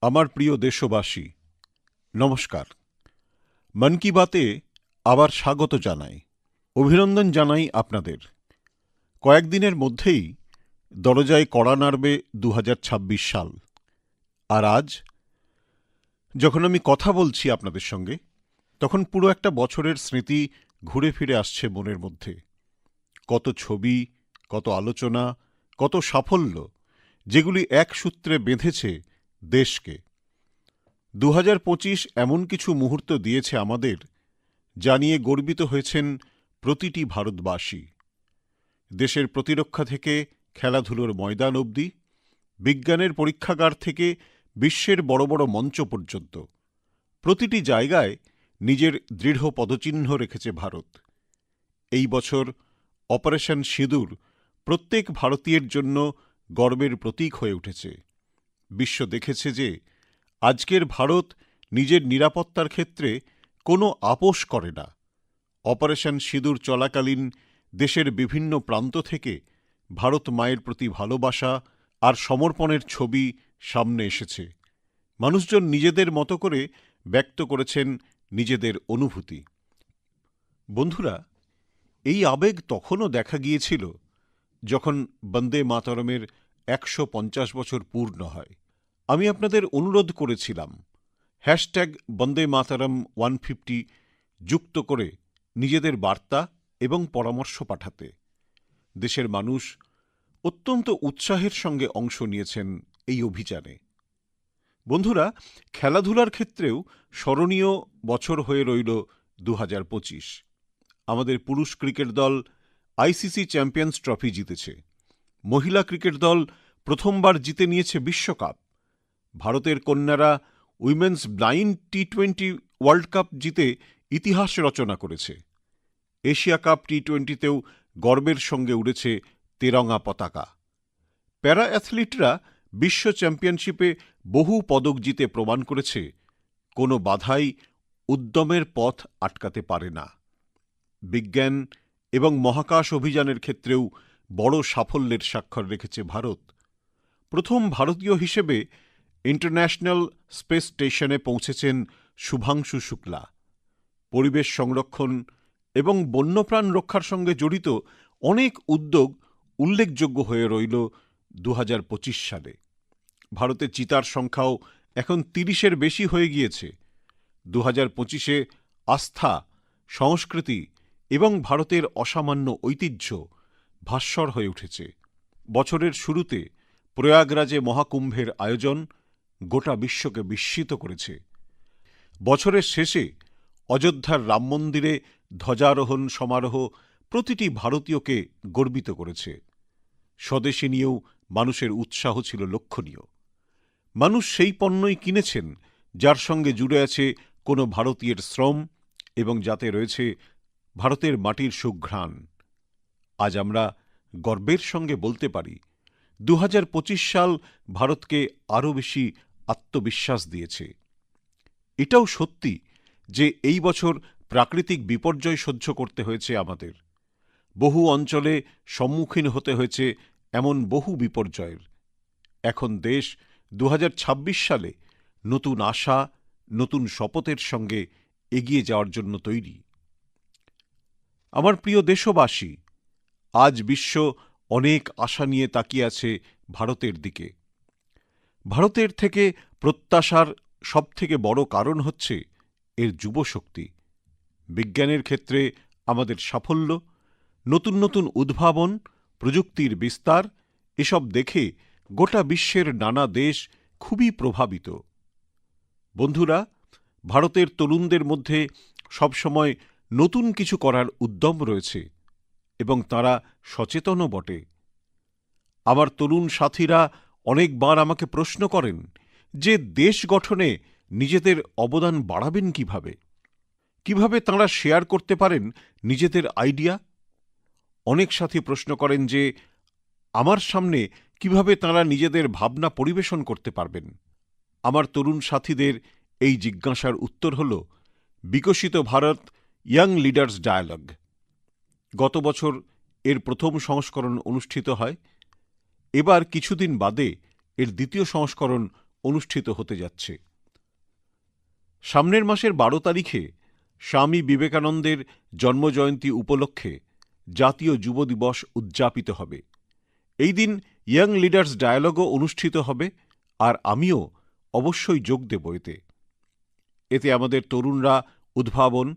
আমার প্রিয় দেশবাসী, নমস্কার। মন কি বাতে আবার স্বাগত জানাই, অভিনন্দন জানাই আপনাদের। কয়েকদিনের মধ্যেই দরজায় কড়া নাড়বে ২০২৬ সাল। আর আজ যখন আমি কথা বলছি আপনাদের সঙ্গে, তখন পুরো একটা বছরের স্মৃতি ঘুরে ফিরে আসছে মনের মধ্যে। কত ছবি, কত আলোচনা, কত সাফল্য, যেগুলি এক সূত্রে বেঁধেছে দেশকে। ২০২৫ এমন কিছু মুহূর্ত দিয়েছে আমাদের, যা নিয়ে গর্বিত হয়েছেন প্রতিটি ভারতবাসী। দেশের প্রতিরক্ষা থেকে খেলাধুলোর ময়দান অবধি, বিজ্ঞানের পরীক্ষাগার থেকে বিশ্বের বড় বড় মঞ্চ পর্যন্ত প্রতিটি জায়গায় নিজের দৃঢ় পদচিহ্ন রেখেছে ভারত। এই বছর অপারেশন সিঁদুর প্রত্যেক ভারতীয়ের জন্য গর্বের প্রতীক হয়ে উঠেছে। বিশ্ব দেখেছে যে আজকের ভারত নিজের নিরাপত্তার ক্ষেত্রে কোনো আপোস করে না। অপারেশন সিঁদুর চলাকালীন দেশের বিভিন্ন প্রান্ত থেকে ভারত মায়ের প্রতি ভালোবাসা আর সমর্পণের ছবি সামনে এসেছে। মানুষজন নিজেদের মতো করে ব্যক্ত করেছেন নিজেদের অনুভূতি। বন্ধুরা, এই আবেগ তখনও দেখা গিয়েছিল যখন বন্দে মাতরমের ১৫০ বছর পূর্ণ হয়। আমি আপনাদের অনুরোধ করেছিলাম বন্দে মাতরম 150 যুক্ত করে নিজেদের বার্তা এবং পরামর্শ পাঠাতে। দেশের মানুষ অত্যন্ত উৎসাহের সঙ্গে অংশ নিয়েছেন এই অভিযানে। বন্ধুরা, খেলাধুলার ক্ষেত্রেও স্মরণীয় বছর হয়ে রইল ২০২৫। আমাদের পুরুষ ক্রিকেট দল আইসিসি চ্যাম্পিয়ন্স ট্রফি জিতেছে। মহিলা ক্রিকেট দল প্রথমবার জিতে নিয়েছে বিশ্বকাপ। ভারতের কন্যারা উইমেন্স ব্লাইন্ড টি-20 ওয়ার্ল্ড কাপ জিতে ইতিহাস রচনা করেছে। এশিয়া কাপ টি-20তেও গর্বের সঙ্গে উড়েছে তেরঙা পতাকা। প্যারা অ্যাথলিটরা বিশ্ব চ্যাম্পিয়নশিপে বহু পদক জিতে প্রমাণ করেছে কোনো বাধাই উদ্যমের পথ আটকাতে পারে না। বিজ্ঞান এবং মহাকাশ অভিযানের ক্ষেত্রেও বড় সাফল্যের স্বাক্ষর রেখেছে ভারত। প্রথম ভারতীয় হিসেবে ইন্টারন্যাশনাল স্পেস স্টেশনে পৌঁছেছেন শুভাংশু শুক্লা। পরিবেশ সংরক্ষণ এবং বন্যপ্রাণ রক্ষার সঙ্গে জড়িত অনেক উদ্যোগ উল্লেখযোগ্য হয়ে রইল ২০২৫ সালে। ভারতে চিতার সংখ্যাও এখন ৩০-এর বেশি হয়ে গিয়েছে। ২০২৫-এ আস্থা, সংস্কৃতি এবং ভারতের অসামান্য ঐতিহ্য ভাস্বর হয়ে উঠেছে। বছরের শুরুতে প্রয়াগরাজে মহাকুম্ভের আয়োজন গোটা বিশ্বকে বিস্মিত করেছে। বছরের শেষে অযোধ্যার রাম মন্দিরে ধ্বজারোহণ সমারোহ প্রতিটি ভারতীয়কে গর্বিত করেছে। স্বদেশী নিয়েও মানুষের উৎসাহ ছিল লক্ষণীয়। মানুষ সেই পণ্যই কিনেছেন যার সঙ্গে জুড়ে আছে কোনো ভারতীয়ের শ্রম এবং যাতে রয়েছে ভারতের মাটির সুঘ্রাণ। আজ আমরা গর্বের সঙ্গে বলতে পারি ২০২৫ সাল ভারতকে আরও বেশি আত্মবিশ্বাস দিয়েছে। এটাও সত্যি যে এই বছর প্রাকৃতিক বিপর্যয় সহ্য করতে হয়েছে আমাদের। বহু অঞ্চলে সম্মুখীন হতে হয়েছে এমন বহু বিপর্যয়ের। এখন দেশ ২০২৬ সালে নতুন আশা, নতুন শপথের সঙ্গে এগিয়ে যাওয়ার জন্য তৈরি। আমার প্রিয় দেশবাসী, আজ বিশ্ব অনেক আশা নিয়ে তাকিয়ে আছে ভারতের দিকে। ভারতের থেকে প্রত্যাশার সবথেকে বড় কারণ হচ্ছে এর যুবশক্তি। বিজ্ঞানের ক্ষেত্রে আমাদের সাফল্য, নতুন নতুন উদ্ভাবন, প্রযুক্তির বিস্তার এসব দেখে গোটা বিশ্বের নানা দেশ খুবই প্রভাবিত। বন্ধুরা, ভারতের তরুণদের মধ্যে সবসময় নতুন কিছু করার উদ্যম রয়েছে এবং তারা সচেতনও বটে। আমার তরুণ সাথীরা অনেকবার আমাকে প্রশ্ন করেন যে দেশ গঠনে নিজেদের অবদান বাড়াবেন কিভাবে? কিভাবে তাঁরা শেয়ার করতে পারেন নিজেদের আইডিয়া? অনেক সাথী প্রশ্ন করেন যে আমার সামনে কিভাবে তাঁরা নিজেদের ভাবনা পরিবেশন করতে পারবেন। আমার তরুণ সাথীদের এই জিজ্ঞাসার উত্তর হল বিকশিত ভারত ইয়াং লিডার্স ডায়ালগ। গত বছর এর প্রথম সংস্করণ অনুষ্ঠিত হয়। এবার কিছুদিন বাদে এর দ্বিতীয় সংস্করণ অনুষ্ঠিত হতে যাচ্ছে। সামনের মাসের 12 তারিখে স্বামী বিবেকানন্দের জন্মজয়ন্তী উপলক্ষে জাতীয় যুব দিবস উদযাপিত হবে। এই দিন ইয়াং লিডার্স ডায়ালগও অনুষ্ঠিত হবে, আর আমিও অবশ্যই যোগ দেব এতে। এতে আমাদের তরুণরা উদ্ভাবন,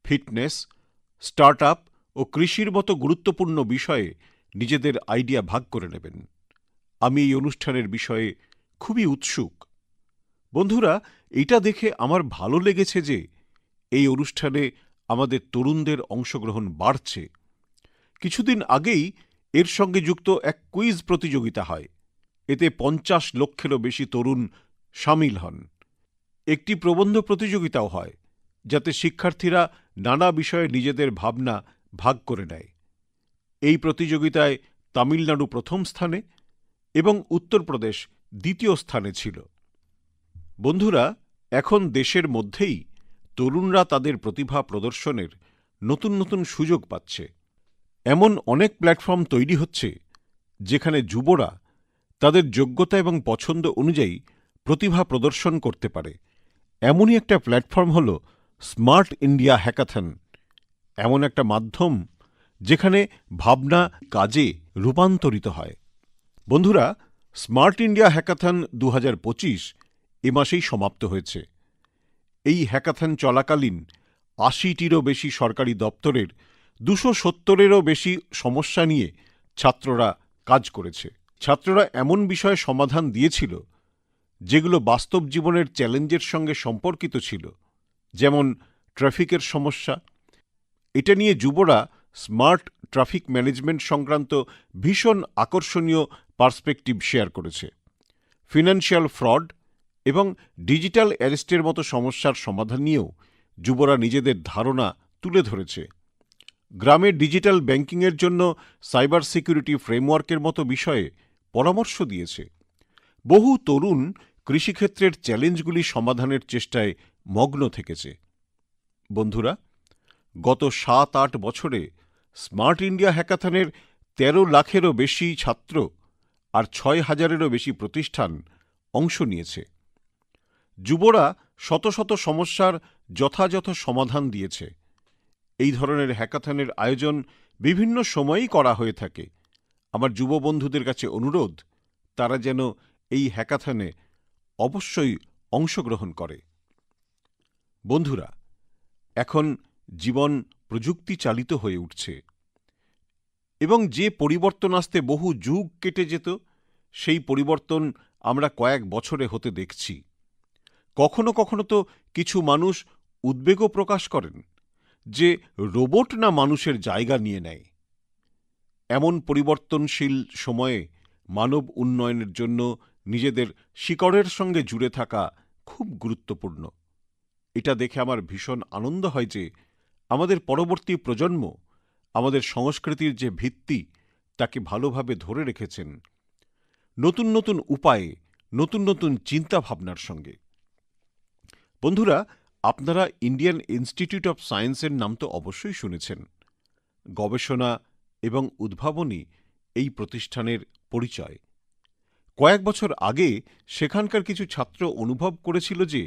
ফিটনেস, স্টার্ট আপ ও কৃষির মতো গুরুত্বপূর্ণ বিষয়ে নিজেদের আইডিয়া ভাগ করে নেবেন। আমি এই অনুষ্ঠানের বিষয়ে খুবই উৎসুক। বন্ধুরা, এটা দেখে আমার ভালো লেগেছে যে এই অনুষ্ঠানে আমাদের তরুণদের অংশগ্রহণ বাড়ছে। কিছুদিন আগেই এর সঙ্গে যুক্ত এক কুইজ প্রতিযোগিতা হয়। এতে 50 লক্ষেরও বেশি তরুণ সামিল হন। একটি প্রবন্ধ প্রতিযোগিতাও হয়, যাতে শিক্ষার্থীরা নানা বিষয়ে নিজেদের ভাবনা ভাগ করে নেয়। এই প্রতিযোগিতায় তামিলনাড়ু প্রথম স্থানে এবং উত্তরপ্রদেশ দ্বিতীয় স্থানে ছিল। বন্ধুরা, এখন দেশের মধ্যেই তরুণরা তাদের প্রতিভা প্রদর্শনের নতুন নতুন সুযোগ পাচ্ছে। এমন অনেক প্ল্যাটফর্ম তৈরি হচ্ছে যেখানে যুবরা তাদের যোগ্যতা এবং পছন্দ অনুযায়ী প্রতিভা প্রদর্শন করতে পারে। এমনই একটা প্ল্যাটফর্ম হল স্মার্ট ইন্ডিয়া হ্যাকাথন। এমন একটা মাধ্যম যেখানে ভাবনা কাজে রূপান্তরিত হয়। বন্ধুরা, স্মার্ট ইন্ডিয়া হ্যাকাথন 2025 এ মাসেই সমাপ্ত হয়েছে। এই হ্যাকাথন চলাকালীন 80টিরও বেশি সরকারি দপ্তরের 270-এরও বেশি সমস্যা নিয়ে ছাত্ররা কাজ করেছে। ছাত্ররা এমন বিষয়ে সমাধান দিয়েছিল যেগুলো বাস্তব জীবনের চ্যালেঞ্জের সঙ্গে সম্পর্কিত ছিল, যেমন ট্রাফিকের সমস্যা। এটা নিয়ে যুবরা স্মার্ট ট্রাফিক ম্যানেজমেন্ট সংক্রান্ত ভীষণ আকর্ষণীয় পার্সপেক্টিভ শেয়ার করেছে। ফিনান্সিয়াল ফ্রড এবং ডিজিটাল অ্যারেস্টের মতো সমস্যার সমাধান নিয়েও যুবরা নিজেদের ধারণা তুলে ধরেছে। গ্রামের ডিজিটাল ব্যাংকিংয়ের জন্য সাইবার সিকিউরিটি ফ্রেমওয়ার্কের মতো বিষয়ে পরামর্শ দিয়েছে। বহু তরুণ কৃষিক্ষেত্রের চ্যালেঞ্জগুলি সমাধানের চেষ্টায় মগ্ন থেকেছে। বন্ধুরা, গত 7-8 বছরে স্মার্ট ইন্ডিয়া হ্যাকাথনের 13 লাখেরও বেশি ছাত্র আর 6,000-এরও বেশি প্রতিষ্ঠান অংশ নিয়েছে। যুবরা শত শত সমস্যার যথাযথ সমাধান দিয়েছে। এই ধরনের হ্যাকাথনের আয়োজন বিভিন্ন সময়েই করা হয়ে থাকে। আমার যুব বন্ধুদের কাছে অনুরোধ, তারা যেন এই হ্যাকাথনে অবশ্যই অংশগ্রহণ করে। বন্ধুরা, এখন জীবন প্রযুক্তি চালিত হয়ে উঠছে এবং যে পরিবর্তন আসতে বহু যুগ কেটে যেত, সেই পরিবর্তন আমরা কয়েক বছরে হতে দেখছি। কখনো কখনো তো কিছু মানুষ উদ্বেগও প্রকাশ করেন যে রোবট না মানুষের জায়গা নিয়ে নেয়। এমন পরিবর্তনশীল সময়ে মানব উন্নয়নের জন্য নিজেদের শিকড়ের সঙ্গে জুড়ে থাকা খুব গুরুত্বপূর্ণ। এটা দেখে আমার ভীষণ আনন্দ হয় যে আমাদের পরবর্তী প্রজন্ম আমাদের সংস্কৃতির যে ভিত্তি তাকে ভালোভাবে ধরে রেখেছেন, নতুন নতুন উপায়ে, নতুন নতুন চিন্তাভাবনার সঙ্গে। বন্ধুরা, আপনারা ইন্ডিয়ান ইনস্টিটিউট অফ সায়েন্সের নাম তো অবশ্যই শুনেছেন। গবেষণা এবং উদ্ভাবনী এই প্রতিষ্ঠানের পরিচয়। কয়েক বছর আগে সেখানকার কিছু ছাত্র অনুভব করেছিল যে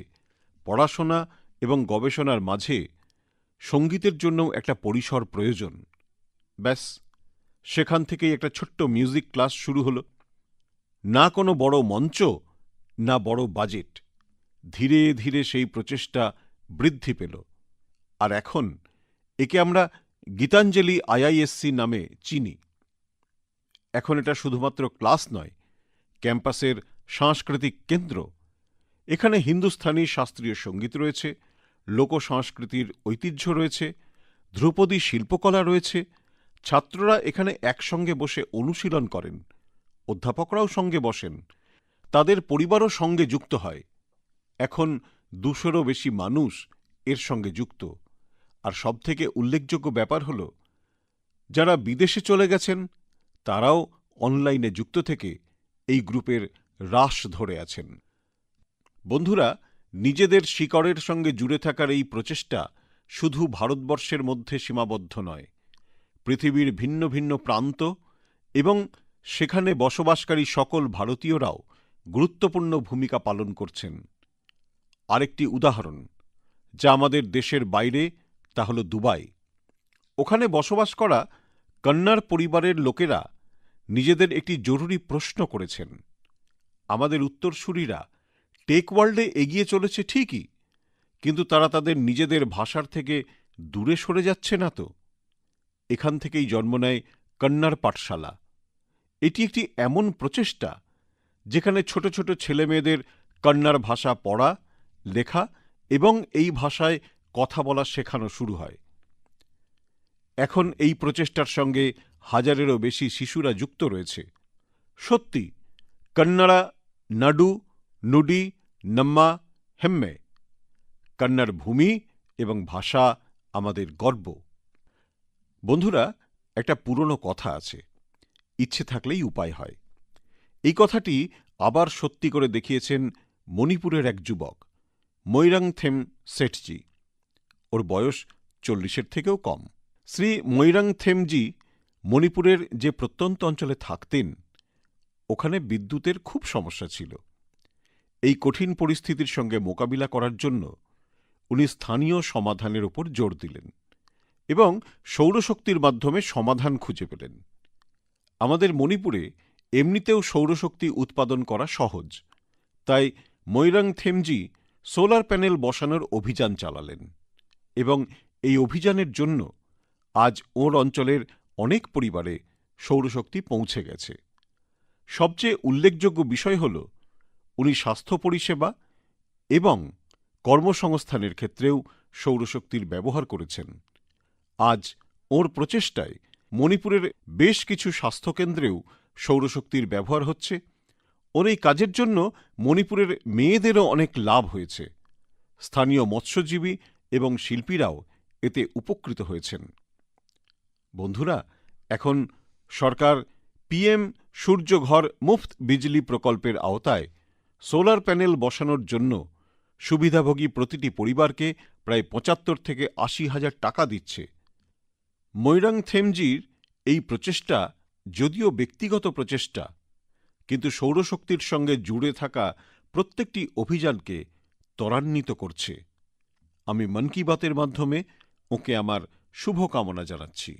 পড়াশোনা এবং গবেষণার মাঝে সঙ্গীতের জন্যও একটা পরিসর প্রয়োজন। ব্যাস, সেখান থেকেই একটা ছোট্ট মিউজিক ক্লাস শুরু হলো। না কোনো বড় মঞ্চ, না বড় বাজেট। ধীরে ধীরে সেই প্রচেষ্টা বৃদ্ধি পেল, আর এখন একে আমরা গীতাঞ্জলি আইআইএসসি নামে চিনি। এখন এটা শুধুমাত্র ক্লাস নয়, ক্যাম্পাসের সাংস্কৃতিক কেন্দ্র। এখানে হিন্দুস্থানি শাস্ত্রীয় সঙ্গীত রয়েছে, লোকসংস্কৃতির ঐতিহ্য রয়েছে, ধ্রুপদী শিল্পকলা রয়েছে। ছাত্ররা এখানে একসঙ্গে বসে অনুশীলন করেন, অধ্যাপকরাও সঙ্গে বসেন, তাদের পরিবারও সঙ্গে যুক্ত হয়। এখন 200-রও বেশি মানুষ এর সঙ্গে যুক্ত। আর সবথেকে উল্লেখযোগ্য ব্যাপার হল, যারা বিদেশে চলে গেছেন তারাও অনলাইনে যুক্ত থেকে এই গ্রুপের রাশ ধরে আছেন। বন্ধুরা, নিজেদের শিকড়ের সঙ্গে জুড়ে থাকার এই প্রচেষ্টা শুধু ভারতবর্ষের মধ্যে সীমাবদ্ধ নয়। পৃথিবীর ভিন্ন ভিন্ন প্রান্ত এবং সেখানে বসবাসকারী সকল ভারতীয়রাও গুরুত্বপূর্ণ ভূমিকা পালন করছেন। আরেকটি উদাহরণ যা আমাদের দেশের বাইরে, তা হল দুবাই। ওখানে বসবাস করা কন্নড় পরিবারের লোকেরা নিজেদের একটি জরুরি প্রশ্ন করেছেন। আমাদের উত্তরসূরিরা টেক ওয়ার্ল্ডে এগিয়ে চলেছে ঠিকই, কিন্তু তারা তাদের নিজেদের ভাষার থেকে দূরে সরে যাচ্ছে না তো? এখান থেকেই জন্ম নেয় কন্নড় পাঠশালা। এটি একটি এমন প্রচেষ্টা যেখানে ছোট ছোট ছেলেমেয়েদের কন্নড় ভাষা পড়া, লেখা এবং এই ভাষায় কথা বলা শেখানো শুরু হয়। এখন এই প্রচেষ্টার সঙ্গে হাজারেরও বেশি শিশুরা যুক্ত রয়েছে। সত্যি, কন্নড়া নাডু নুডি নম্মা হেম্মে। কন্নড় ভূমি এবং ভাষা আমাদের গর্ব। বন্ধুরা, একটা পুরনো কথা আছে, ইচ্ছে থাকলেই উপায় হয়। এই কথাটি আবার সত্যি করে দেখিয়েছেন মণিপুরের এক যুবক, মৈরাংথেম শেঠজি। ওর বয়স 40-এর থেকেও কম। শ্রী মৈরাংথেমজি মণিপুরের যে প্রত্যন্ত অঞ্চলে থাকতেন, ওখানে বিদ্যুতের খুব সমস্যা ছিল। এই কঠিন পরিস্থিতির সঙ্গে মোকাবিলা করার জন্য উনি স্থানীয় সমাধানের উপর জোর দিলেন এবং সৌরশক্তির মাধ্যমে সমাধান খুঁজে পেলেন। আমাদের মণিপুরে এমনিতেও সৌরশক্তি উৎপাদন করা সহজ, তাই মৈরাংথেমজি সোলার প্যানেল বসানোর অভিযান চালালেন এবং এই অভিযানের জন্য আজ ওর অঞ্চলের অনেক পরিবারে সৌরশক্তি পৌঁছে গেছে। সবচেয়ে উল্লেখযোগ্য বিষয় হল উনি স্বাস্থ্য পরিষেবা এবং কর্মসংস্থানের ক্ষেত্রেও সৌরশক্তির ব্যবহার করেছেন। আজ ওর প্রচেষ্টায় মণিপুরের বেশ কিছু স্বাস্থ্যকেন্দ্রেও সৌরশক্তির ব্যবহার হচ্ছে। ওর এই কাজের জন্য মণিপুরের মেয়েদেরও অনেক লাভ হয়েছে। স্থানীয় মৎস্যজীবী এবং শিল্পীরাও এতে উপকৃত হয়েছেন। বন্ধুরা, এখন সরকার পিএম সূর্যঘর মুফত বিজলি প্রকল্পের আওতায় সোলার প্যানেল বসানোর জন্য সুবিধাভোগী প্রতিটি পরিবারকে প্রায় 75 থেকে 80 হাজার টাকা দিচ্ছে। মৈরাংথেমজির এই প্রচেষ্টা যদিও ব্যক্তিগত প্রচেষ্টা, কিন্তু সৌরশক্তির সঙ্গে জুড়ে থাকা প্রত্যেকটি অভিযানকে ত্বরান্বিত করছে। আমি মন কি বাতের মাধ্যমে ওকে আমার শুভকামনা জানাচ্ছি।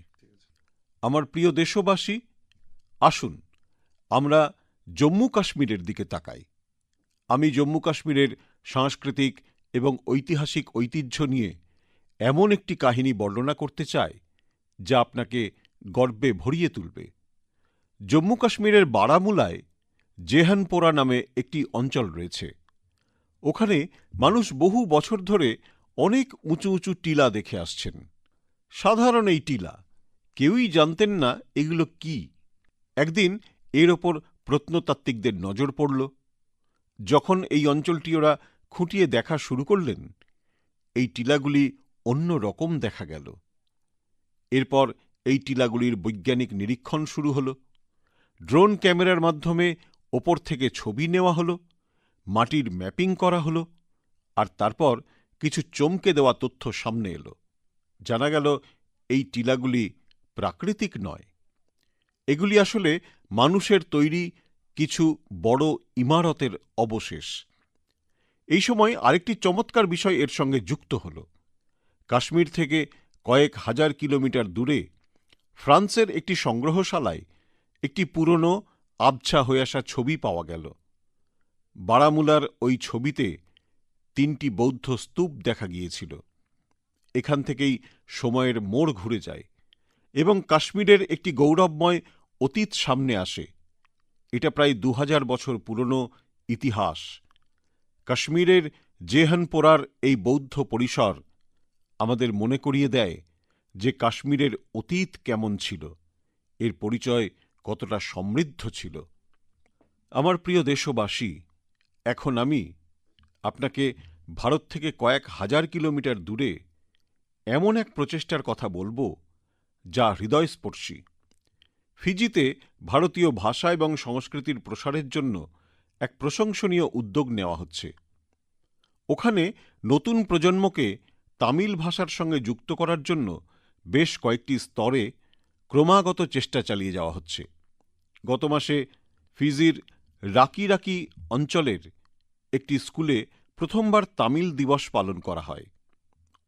আমার প্রিয় দেশবাসী, আসুন আমরা জম্মু কাশ্মীরের দিকে তাকাই। আমি জম্মু কাশ্মীরের সাংস্কৃতিক এবং ঐতিহাসিক ঐতিহ্য নিয়ে এমন একটি কাহিনী বর্ণনা করতে চাই যা আপনাকে গর্বে ভরিয়ে তুলবে। জম্মু কাশ্মীরের বারামুলায় জেহানপোরা নামে একটি অঞ্চল রয়েছে। ওখানে মানুষ বহু বছর ধরে অনেক উঁচু উঁচু টিলা দেখে আসছেন। সাধারণ এই টিলা, কেউই জানতেন না এগুলো কি। একদিন এর ওপর প্রত্নতাত্ত্বিকদের নজর পড়ল। যখন এই অঞ্চলটি ওরা খুঁটিয়ে দেখা শুরু করলেন, এই টিলাগুলি অন্য রকম দেখা গেল। এরপর এই টিলাগুলির বৈজ্ঞানিক নিরীক্ষণ শুরু হল। ড্রোন ক্যামেরার মাধ্যমে ওপর থেকে ছবি নেওয়া হলো, মাটির ম্যাপিং করা হলো, আর তারপর কিছু চমকে দেওয়া তথ্য সামনে এলো। জানা গেল এই টিলাগুলি প্রাকৃতিক নয়, এগুলি আসলে মানুষের তৈরি কিছু বড় ইমারতের অবশেষ। এই সময় আরেকটি চমৎকার বিষয় এর সঙ্গে যুক্ত হল। কাশ্মীর থেকে কয়েক হাজার কিলোমিটার দূরে ফ্রান্সের একটি সংগ্রহশালায় একটি পুরনো আবছা হয়ে আসা ছবি পাওয়া গেল। বারামুলার ওই ছবিতে 3টি বৌদ্ধ স্তূপ দেখা গিয়েছিল। এখান থেকেই সময়ের মোড় ঘুরে যায় এবং কাশ্মীরের একটি গৌরবময় অতীত সামনে আসে। এটা প্রায় 2000 বছর পুরনো ইতিহাস। কাশ্মীরের জেহানপোরার এই বৌদ্ধ পরিসর আমাদের মনে করিয়ে দেয় যে কাশ্মীরের অতীত কেমন ছিল, এর পরিচয় কতটা সমৃদ্ধ ছিল। আমার প্রিয় দেশবাসী, এখন আমি আপনাকে ভারত থেকে কয়েক হাজার কিলোমিটার দূরে এমন এক প্রচেষ্টার কথা বলবো যা হৃদয়স্পর্শী। ফিজিতে ভারতীয় ভাষা এবং সংস্কৃতির প্রসারের জন্য এক প্রশংসনীয় উদ্যোগ নেওয়া হচ্ছে। ওখানে নতুন প্রজন্মকে তামিল ভাষার সঙ্গে যুক্ত করার জন্য বেশ কয়েকটি স্তরে ক্রমাগত চেষ্টা চালিয়ে যাওয়া হচ্ছে। গত মাসে ফিজির রাকি রাকি অঞ্চলের একটি স্কুলে প্রথমবার তামিল দিবস পালন করা হয়।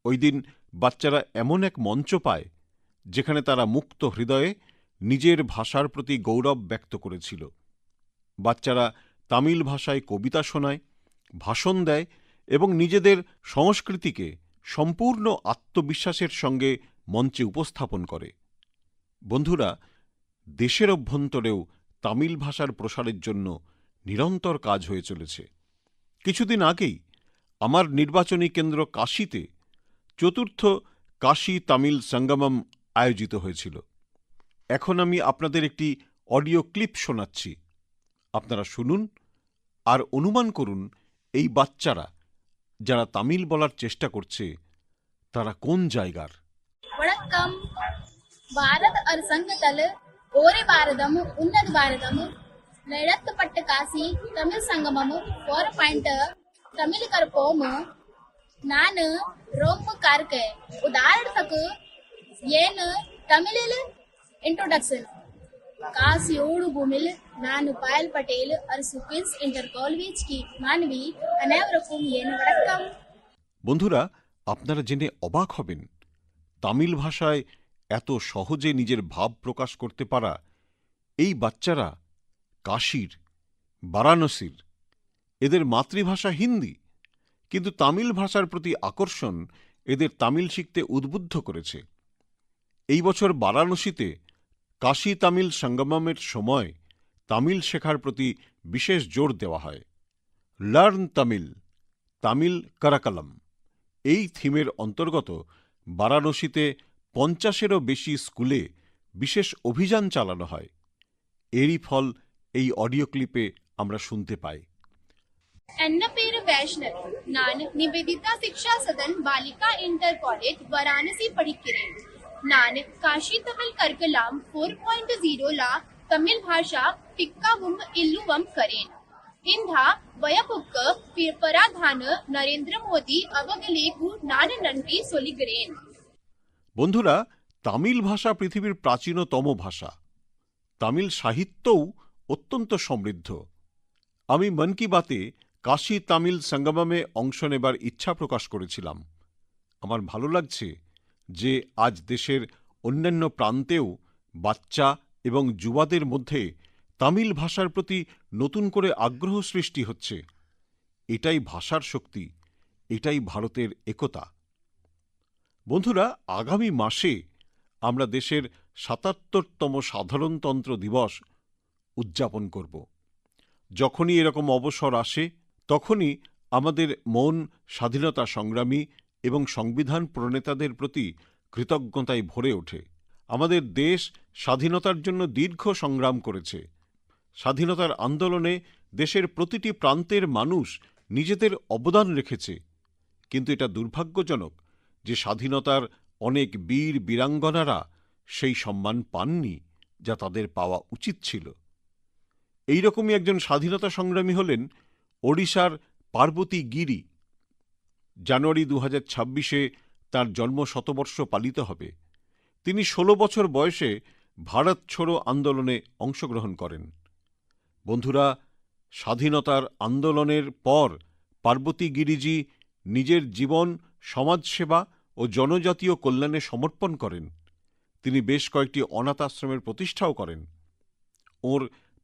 ওই দিন বাচ্চারা এমন এক মঞ্চ পায় যেখানে তারা মুক্ত হৃদয়ে নিজের ভাষার প্রতি গৌরব ব্যক্ত করেছিল। বাচ্চারা তামিল ভাষায় কবিতা শোনায়, ভাষণ দেয় এবং নিজেদের সংস্কৃতিকে সম্পূর্ণ আত্মবিশ্বাসের সঙ্গে মঞ্চে উপস্থাপন করে। বন্ধুরা, দেশের অভ্যন্তরেও তামিল ভাষার প্রসারের জন্য নিরন্তর কাজ হয়ে চলেছে। কিছুদিন আগেই আমার নির্বাচনী কেন্দ্র কাশীতে চতুর্থ কাশী তামিল সঙ্গমম আয়োজিত হয়েছিল। এখন আমি আপনাদের একটি অডিও ক্লিপ শোনাচ্ছি। আপনারা শুনুন আর অনুমান করুন এই বাচ্চারা যারা তামিল বলার চেষ্টা করছে তারা কোন জায়গার। வணக்கம். பாரத் அரசங்கதல் ஓரே பாரதம் உன்னத பாரதம் நடத்தப்பட்ட காசி தமிழ் சங்கமம் 4 தமிழ் கற்போம் நான் ரொம்ப கார்க்க உதாரணத்துக்கு ஏன் தமிழில் ಇಂಟ್ರೊಡಕ್ಷನ್ ಕಾಸಿಯೋಡು ಭೂಮಿಲ್ ನಾನು ಪಾಯಲ್ ಪಟೇಲ್ ಅರಸು ಕ್ವೀನ್ಸ್ ಇಂಟರ್ ಕಾಲೇಜ್ की मानवी अनेवरकुम येन वड़क्कम। বন্ধুরা, আপনারা জেনে অবাক হবেন তামিল ভাষায় এত সহজে নিজের ভাব প্রকাশ করতে পারা এই বাচ্চারা কাশীর, বারাণসীর। এদের মাতৃভাষা হিন্দি, কিন্তু তামিল ভাষার প্রতি আকর্ষণ এদের তামিল শিখতে উদ্বুদ্ধ করেছে। এই বছর বারাণসীতে কাশী তামিল সঙ্গমমের সময় তামিল শেখার প্রতি বিশেষ জোর দেওয়া হয়। লার্ন তামিল, তামিল কারাকালাম এই থিমের অন্তর্গত বারাণসীতে 50-এরও বেশি স্কুলে বিশেষ অভিযান চালানো হয়। এরই ফল এই অডিও ক্লিপে আমরা শুনতে পাই। एन्न पेर वैष्णव नान निवेदिता शिक्षा सदन बालिका इंटर कॉलेज वाराणसी पढ़िक्किरेन नान काशी तमिल करकलाम 4.0 ला तमिल भाषा टिक्कावुम इल्लुवम करेन इंधा वयपुक्क पराधान नरेंद्र मोदी अवगलेगु नान नंटी सोलिगरेन। বন্ধুরা, তামিল ভাষা পৃথিবীর প্রাচীনতম ভাষা। তামিল সাহিত্যও অত্যন্ত সমৃদ্ধ। আমি মন কি বাতে কাশী তামিল সঙ্গমমে অংশ নেবার ইচ্ছা প্রকাশ করেছিলাম। আমার ভালো লাগছে যে আজ দেশের অন্যান্য প্রান্তেও বাচ্চা এবং যুবাদের মধ্যে তামিল ভাষার প্রতি নতুন করে আগ্রহ সৃষ্টি হচ্ছে। এটাই ভাষার শক্তি, এটাই ভারতের একতা। বন্ধুরা, আগামী মাসে আমরা দেশের ৭৭তম সাধারণতন্ত্র দিবস উদযাপন করব। যখনই এরকম অবসর আসে তখনই আমাদের মন স্বাধীনতা সংগ্রামী এবং সংবিধান প্রণেতাদের প্রতি কৃতজ্ঞতায় ভরে ওঠে। আমাদের দেশ স্বাধীনতার জন্য দীর্ঘ সংগ্রাম করেছে। স্বাধীনতার আন্দোলনে দেশের প্রতিটি প্রান্তের মানুষ নিজেদের অবদান রেখেছে, কিন্তু এটা দুর্ভাগ্যজনক যে স্বাধীনতার অনেক বীর বীরাঙ্গনারা সেই সম্মান পাননি যা তাদের পাওয়া উচিত ছিল। এইরকমই একজন স্বাধীনতা সংগ্রামী হলেন ওড়িশার পার্বতী গিরি। জানুয়ারি 2026-এ তাঁর জন্ম শতবর্ষ পালিত হবে। তিনি 16 বছর বয়সে ভারত ছোড়ো আন্দোলনে অংশগ্রহণ করেন। বন্ধুরা, স্বাধীনতার আন্দোলনের পর পার্বতী গিরিজি নিজের জীবন সমাজসেবা ও জনজাতীয় কল্যাণে সমর্পণ করেন। তিনি বেশ কয়েকটি অনাথ আশ্রমের প্রতিষ্ঠাও করেন। ওর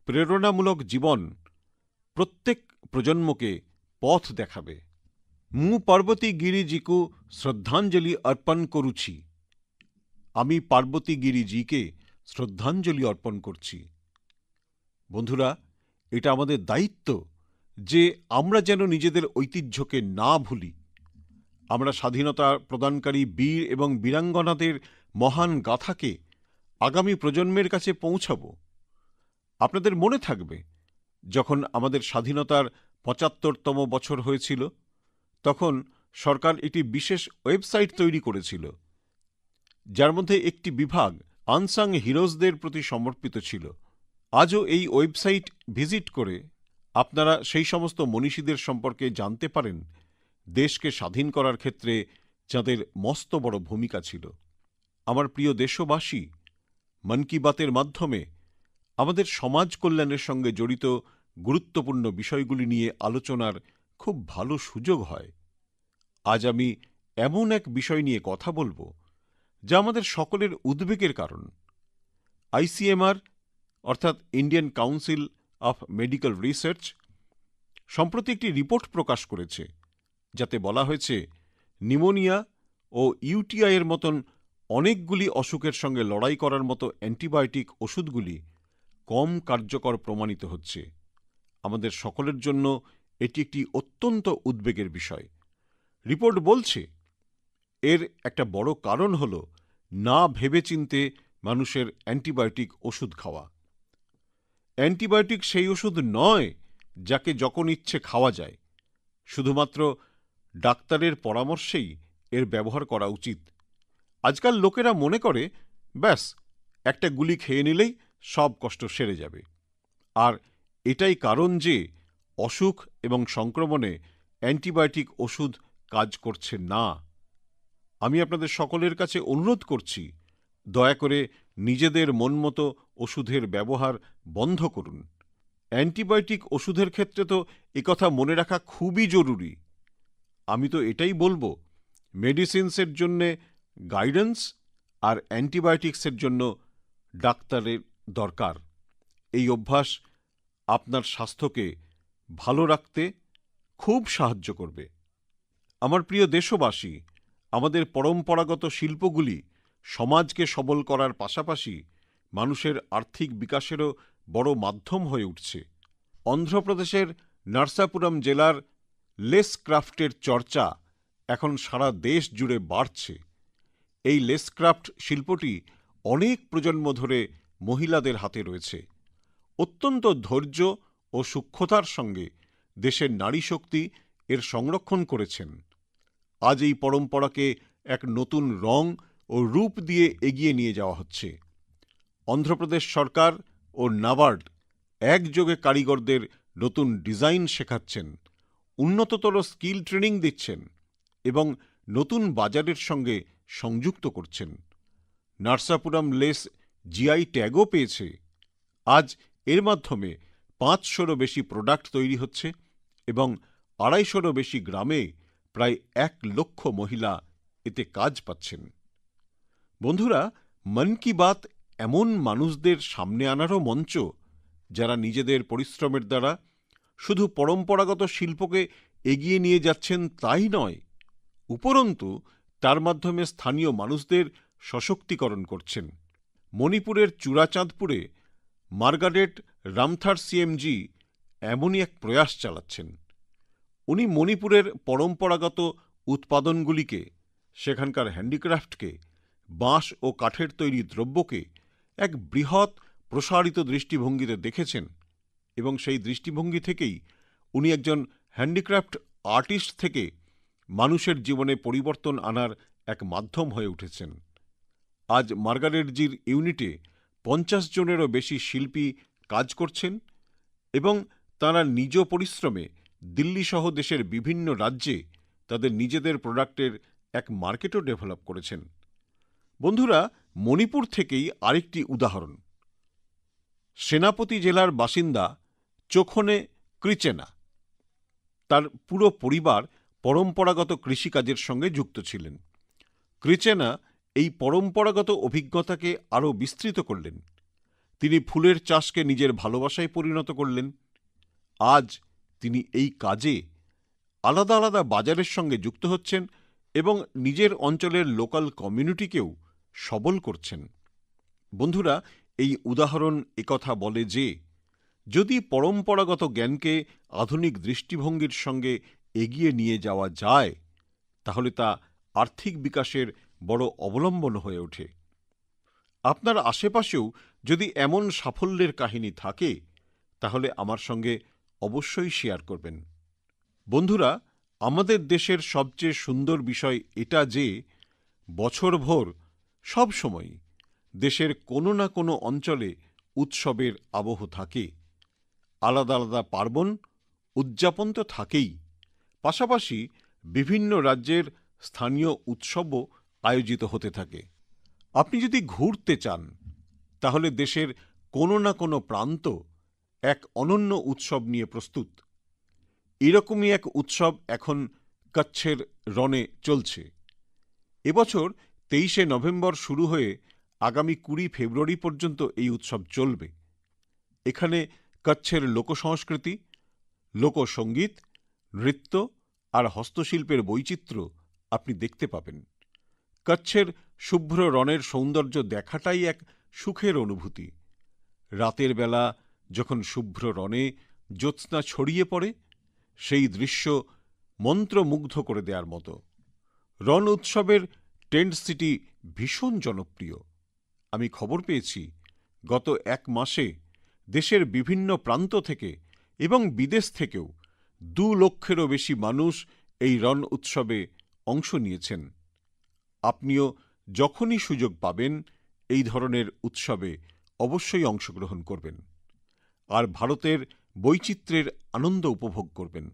প্রেরণামূলক জীবন প্রত্যেক প্রজন্মকে পথ দেখাবে। মু পার্বতী গিরিজিকু শ্রদ্ধাঞ্জলি অর্পণ করুছি। আমি পার্বতী গিরিজিকে শ্রদ্ধাঞ্জলি অর্পণ করছি। বন্ধুরা, এটা আমাদের দায়িত্ব যে আমরা যেন নিজেদের ঐতিহ্যকে না ভুলি। আমরা স্বাধীনতা প্রদানকারী বীর এবং বীরাঙ্গনাদের মহান গাথাকে আগামী প্রজন্মের কাছে পৌঁছাব। আপনাদের মনে থাকবে, যখন আমাদের স্বাধীনতার ৭৫তম বছর হয়েছিল তখন সরকার একটি বিশেষ ওয়েবসাইট তৈরি করেছিল, যার মধ্যে একটি বিভাগ আনসাং হিরোজদের প্রতি সমর্পিত ছিল। আজও এই ওয়েবসাইট ভিজিট করে আপনারা সেই সমস্ত মনীষীদের সম্পর্কে জানতে পারেন দেশকে স্বাধীন করার ক্ষেত্রে যাঁদের মস্ত বড় ভূমিকা ছিল। আমার প্রিয় দেশবাসী, মন কি বাতের মাধ্যমে আমাদের সমাজ কল্যাণের সঙ্গে জড়িত গুরুত্বপূর্ণ বিষয়গুলি নিয়ে আলোচনার খুব ভালো সুযোগ হয়। আজ আমি এমন এক বিষয় নিয়ে কথা বলবো যা আমাদের সকলের উদ্বেগের কারণ। আইসিএমআর অর্থাৎ Indian council of medical research সম্প্রতি একটি রিপোর্ট প্রকাশ করেছে, যাতে বলা হয়েছে নিউমোনিয়া ও ইউটিআই এর মতন অনেকগুলি অসুখের সঙ্গে লড়াই করার মতো অ্যান্টিবায়োটিক ওষুধগুলি কম কার্যকর প্রমাণিত হচ্ছে। আমাদের সকলের জন্য এটি একটি অত্যন্ত উদ্বেগের বিষয়। রিপোর্ট বলছে এর একটা বড় কারণ হল না ভেবেচিন্তে মানুষের অ্যান্টিবায়োটিক ওষুধ খাওয়া। অ্যান্টিবায়োটিক সেই ওষুধ নয় যাকে যখন ইচ্ছে খাওয়া যায়। শুধুমাত্র ডাক্তারের পরামর্শেই এর ব্যবহার করা উচিত। আজকাল লোকেরা মনে করে ব্যাস একটা গুলি খেয়ে নিলেই সব কষ্ট সেরে যাবে। আর এটাই কারণ যে অসুখ এবং সংক্রমণে অ্যান্টিবায়োটিক ওষুধ কাজ করছে না। আমি আপনাদের সকলের কাছে অনুরোধ করছি, দয়া করে নিজেদের মন মতো ওষুধের ব্যবহার বন্ধ করুন। অ্যান্টিবায়োটিক ওষুধের ক্ষেত্রে তো একথা মনে রাখা খুবই জরুরি। আমি তো এটাই বলবো, মেডিসিনসের জন্যে গাইডেন্স আর অ্যান্টিবায়োটিক্সের জন্য ডাক্তারের দরকার। এই অভ্যাস আপনার স্বাস্থ্যকে ভালো রাখতে খুব সাহায্য করবে। আমার প্রিয় দেশবাসী, আমাদের পরম্পরাগত শিল্পগুলি সমাজকে সবল করার পাশাপাশি মানুষের আর্থিক বিকাশেরও বড় মাধ্যম হয়ে উঠছে। অন্ধ্রপ্রদেশের নার্সাপুরম জেলার লেস ক্রাফটের চর্চা এখন সারা দেশ জুড়ে বাড়ছে। এই লেস ক্রাফট শিল্পটি অনেক প্রজন্ম ধরে মহিলাদের হাতে রয়েছে। অত্যন্ত ধৈর্য ও সূক্ষ্মতার সঙ্গে দেশের নারী শক্তি এর সংরক্ষণ করেছেন। আজ এই পরম্পরাকে এক নতুন রং ও রূপ দিয়ে এগিয়ে নিয়ে যাওয়া হচ্ছে। অন্ধ্রপ্রদেশ সরকার ও নাবার্ড একযোগে কারিগরদের নতুন ডিজাইন শেখাচ্ছেন, উন্নততর স্কিল ট্রেনিং দিচ্ছেন এবং নতুন বাজারের সঙ্গে সংযুক্ত করছেন। নার্সাপুরম লেস জিআই ট্যাগও পেয়েছে। আজ এর মাধ্যমে 500রও বেশি প্রোডাক্ট তৈরি হচ্ছে এবং 250রও বেশি গ্রামে প্রায় 1 লক্ষ মহিলা এতে কাজ পাচ্ছেন। বন্ধুরা, মন কি বাত এমন মানুষদের সামনে আনারও মঞ্চ যারা নিজেদের পরিশ্রমের দ্বারা শুধু পরম্পরাগত শিল্পকে এগিয়ে নিয়ে যাচ্ছেন তাই নয়, উপরন্তু তার মাধ্যমে স্থানীয় মানুষদের সশক্তিকরণ করছেন। মণিপুরের চূড়াচাঁদপুরে মার্গারেট রামথার সিএমজি এমনই এক প্রয়াস চালাচ্ছেন। উনি মণিপুরের পরম্পরাগত উৎপাদনগুলিকে, সেখানকার হ্যান্ডিক্রাফটকে, বাঁশ ও কাঠের তৈরি দ্রব্যকে এক বৃহৎ প্রসারিত দৃষ্টিভঙ্গিতে দেখেছেন এবং সেই দৃষ্টিভঙ্গি থেকেই উনি একজন হ্যান্ডিক্রাফট আর্টিস্ট থেকে মানুষের জীবনে পরিবর্তন আনার এক মাধ্যম হয়ে উঠেছেন। আজ মার্গারেটজির ইউনিটে 50 জনেরও বেশি শিল্পী কাজ করছেন এবং তাঁরা নিজ পরিশ্রমে দিল্লি সহ দেশের বিভিন্ন রাজ্যে তাদের নিজেদের প্রোডাক্টের এক মার্কেটও ডেভেলপ করেছেন। বন্ধুরা, মণিপুর থেকেই আরেকটি উদাহরণ। সেনাপতি জেলার বাসিন্দা চোখনে কৃচেনা, তার পুরো পরিবার পরম্পরাগত কৃষিকাজের সঙ্গে যুক্ত ছিলেন। কৃচেনা এই পরম্পরাগত অভিজ্ঞতাকে আরও বিস্তৃত করলেন। তিনি ফুলের চাষকে নিজের ভালোবাসায় পরিণত করলেন। আজ তিনি এই কাজে আলাদা আলাদা বাজারের সঙ্গে যুক্ত হচ্ছেন এবং নিজের অঞ্চলের লোকাল কমিউনিটিকেও সবল করছেন। বন্ধুরা, এই উদাহরণ একথা বলে যে যদি পরম্পরাগত জ্ঞানকে আধুনিক দৃষ্টিভঙ্গির সঙ্গে এগিয়ে নিয়ে যাওয়া যায়, তাহলে তা আর্থিক বিকাশের বড় অবলম্বন হয়ে ওঠে। আপনার আশেপাশেও যদি এমন সাফল্যের কাহিনী থাকে, তাহলে আমার সঙ্গে অবশ্যই শেয়ার করবেন। বন্ধুরা, আমাদের দেশের সবচেয়ে সুন্দর বিষয় এটা যে বছরভর সব সময় দেশের কোনো না কোনো অঞ্চলে উৎসবের আবহ থাকে। আলাদা আলাদা পার্বণ উদযাপন তো থাকেই, পাশাপাশি বিভিন্ন রাজ্যের স্থানীয় উৎসবও আয়োজিত হতে থাকে। আপনি যদি ঘুরতে চান, তাহলে দেশের কোনো না কোনো প্রান্ত এক অনন্য উৎসব নিয়ে প্রস্তুত। এরকমই এক উৎসব এখন কচ্ছের রণে চলছে। এবছর 23শে নভেম্বর শুরু হয়ে আগামী 20 ফেব্রুয়ারি পর্যন্ত এই উৎসব চলবে। এখানে কচ্ছের লোকসংস্কৃতি, লোকসঙ্গীত, নৃত্য আর হস্তশিল্পের বৈচিত্র্য আপনি দেখতে পাবেন। কচ্ছের শুভ্র রণের সৌন্দর্য দেখাটাই এক সুখের অনুভূতি। রাতের বেলা যখন শুভ্র রণে জ্যোৎস্না ছড়িয়ে পড়ে, সেই দৃশ্য মন্ত্রমুগ্ধ করে দেওয়ার মতো। রণ উৎসবের টেন্ট সিটি ভীষণ জনপ্রিয়। আমি খবর পেয়েছি গত 1 মাসে দেশের বিভিন্ন প্রান্ত থেকে এবং বিদেশ থেকেও 2 লক্ষেরও বেশি মানুষ এই রণ উৎসবে অংশ নিয়েছেন। আপনিও যখনই সুযোগ পাবেন এই ধরনের উৎসবে অবশ্যই অংশগ্রহণ করবেন আর ভারতের বৈচিত্র্যের আনন্দ উপভোগ করবেন।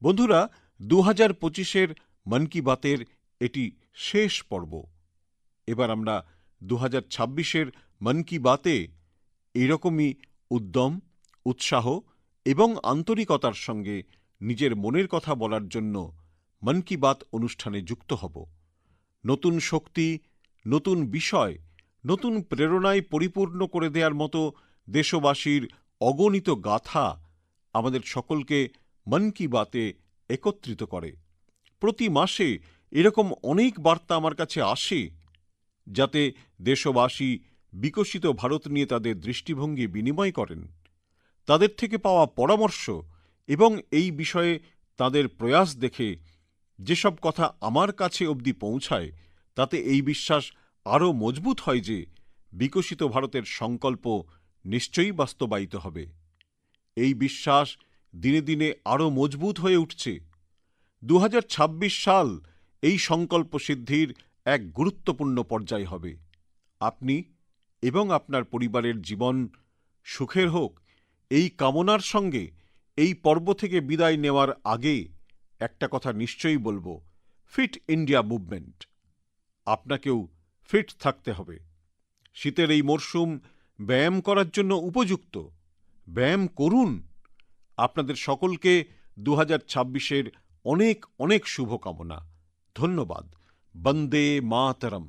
বন্ধুরা, 2025-এর মন কি বাতের এটি শেষ পর্ব। এবার আমরা 2026-এর মন কি বাতে এরকমই উদ্যম, উৎসাহ এবং আন্তরিকতার সঙ্গে নিজের মনের কথা বলার জন্য মন কি বাত অনুষ্ঠানে যুক্ত হব। নতুন শক্তি, নতুন বিষয়, নতুন প্রেরণায় পরিপূর্ণ করে দেওয়ার মতো দেশবাসীর অগণিত গাথা আমাদের সকলকে মন কি বাতে একত্রিত করে। প্রতি মাসে এরকম অনেক বার্তা আমার কাছে আসে, যাতে দেশবাসী বিকশিত ভারত নিয়ে তাদের দৃষ্টিভঙ্গি বিনিময় করেন। তাদের থেকে পাওয়া পরামর্শ এবং এই বিষয়ে তাদের প্রয়াস দেখে যেসব কথা আমার কাছে অবধি পৌঁছায়, তাতে এই বিশ্বাস আরও মজবুত হয় যে বিকশিত ভারতের সংকল্প নিশ্চয়ই বাস্তবায়িত হবে। এই বিশ্বাস দিনে দিনে আরও মজবুত হয়ে উঠছে। 2026 সাল এই সংকল্প সিদ্ধির এক গুরুত্বপূর্ণ পর্যায় হবে। আপনি এবং আপনার পরিবারের জীবন সুখের হোক, এই কামনার সঙ্গে এই পর্ব থেকে বিদায় নেওয়ার আগে একটা কথা নিশ্চয়ই বলবো, ফিট ইন্ডিয়া মুভমেন্ট। আপনাকেও ফিট থাকতে হবে। শীতের এই মরশুম ব্যায়াম করার জন্য উপযুক্ত। ব্যায়াম করুন। আপনাদের সকলকে 2026-এর অনেক অনেক শুভকামনা। ধন্যবাদ। বন্দে মাতরম।